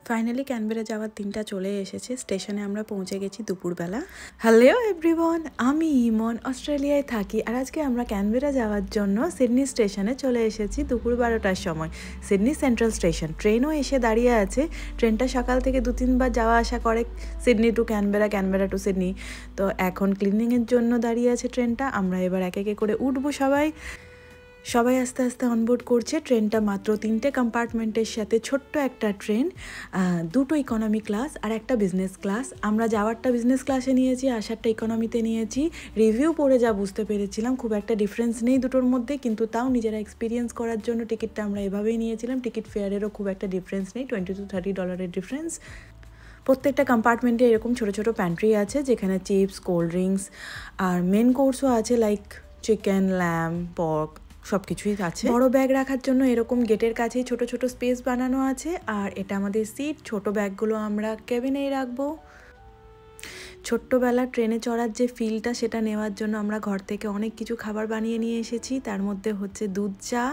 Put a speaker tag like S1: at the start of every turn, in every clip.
S1: Finally Canberra যাওয়ার দিনটা চলে এসেছে। স্টেশনে আমরা পৌঁছে গেছি দুপুরবেলা। হ্যালো এভরিওয়ান, আমি ইমন অস্ট্রেলিয়ায় থাকি আর আজকে আমরা ক্যানবেরা যাওয়ার জন্য সিডনি স্টেশনে চলে এসেছি দুপুর 12টার সময়। সিডনি সেন্ট্রাল স্টেশন, ট্রেনও এসে দাঁড়িয়ে আছে। ট্রেনটা সকাল থেকে 2-3 বার যাওয়া আসা করে, Sydney to Canberra, Canberra to Sydney. তো এখন ক্লিনিংয়ের জন্য দাঁড়িয়ে আছে ট্রেনটা। আমরা এবার এক একে করে উঠবো। সবাই আস্তে আস্তে অনবোর্ড করছে। ট্রেনটা মাত্র 3টে কম্পার্টমেন্টের সাথে ছোট্ট একটা ট্রেন, 2টো ইকোনমি ক্লাস আর একটা বিজনেস ক্লাস। আমরা যাওয়ারটা বিজনেস ক্লাসে নিয়েছি, আসারটা ইকোনমিতে নিয়েছি। রিভিউ পড়ে যা বুঝতে পেরেছিলাম খুব একটা ডিফারেন্স নেই দুটোর মধ্যে, কিন্তু তাও নিজেরা এক্সপিরিয়েন্স করার জন্য টিকিটটা আমরা এভাবেই নিয়েছিলাম। টিকিট ফেয়ারেরও খুব একটা ডিফারেন্স নেই, $20 to $30 ডিফারেন্স। প্রত্যেকটা কম্পার্টমেন্টে এরকম ছোটো ছোটো প্যান্ট্রি আছে যেখানে চিপস, কোল্ড ড্রিঙ্কস আর মেন কোর্সও আছে, লাইক চিকেন, ল্যাম, পর্ক সব কিছুই আছে। বড় ব্যাগ রাখার জন্য এরকম গেটের কাছেই ছোট ছোট স্পেস বানানো আছে। আর এটা আমাদের সিট। ছোট ব্যাগগুলো আমরা কেবিনেই রাখবো। ছোট্টবেলা ট্রেনে চড়ার যে ফিলটা, সেটা নেওয়ার জন্য আমরা ঘর থেকে অনেক কিছু খাবার বানিয়ে নিয়ে এসেছি। তার মধ্যে হচ্ছে দুধ চা,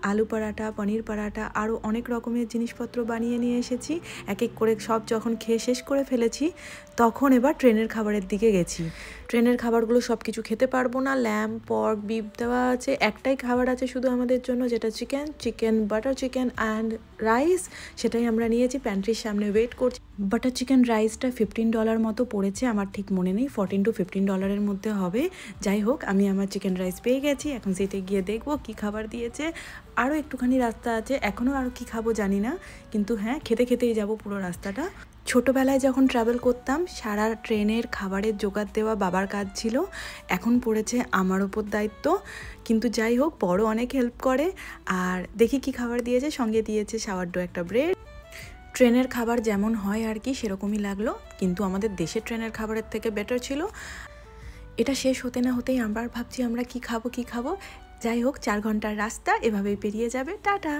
S1: আলু পরাঠা, পনির পরাঠা, আরও অনেক রকমের জিনিসপত্র বানিয়ে নিয়ে এসেছি। এক এক করে সব যখন খেয়ে শেষ করে ফেলেছি, তখন এবার ট্রেনের খাবারের দিকে গেছি। ট্রেনের খাবারগুলো সব কিছু খেতে পারবো না। ল্যাম্প, পর্ক, বিফ দেওয়া আছে। একটাই খাবার আছে শুধু আমাদের জন্য, যেটা chicken, butter chicken and rice. সেটাই আমরা নিয়েছি। প্যান্ট্রির সামনে ওয়েট করছি। বাটার চিকেন রাইসটা $15 মতো পড়েছে, আমার ঠিক মনে নেই, $14 to $15 মধ্যে হবে। যাই হোক, আমি আমার চিকেন রাইস পেয়ে গেছি। এখন সেটা গিয়ে দেখবো কি খাবার দিয়েছে। আরও একটুখানি রাস্তা আছে, এখনও আরও কি খাবো জানি না, কিন্তু হ্যাঁ, খেতে খেতেই যাবো পুরো রাস্তাটা। ছোটোবেলায় যখন ট্রাভেল করতাম, সারা ট্রেনের খাবারের জোগাড় দেওয়া বাবার কাজ ছিল। এখন পড়েছে আমার ওপর দায়িত্ব, কিন্তু যাই হোক, বড় অনেক হেল্প করে। আর দেখি কি খাবার দিয়েছে। সঙ্গে দিয়েছে সাওয়ারডো, একটা ব্রেড। ট্রেনের খাবার যেমন হয় আর কি, সেরকমই লাগলো, কিন্তু আমাদের দেশের ট্রেনের খাবারের থেকে বেটার ছিল। এটা শেষ হতে না হতেই আমরা ভাবছি আমরা কি খাবো। যাই হোক, 4 ঘন্টার রাস্তা এভাবেই পেরিয়ে যাবে। টাটা।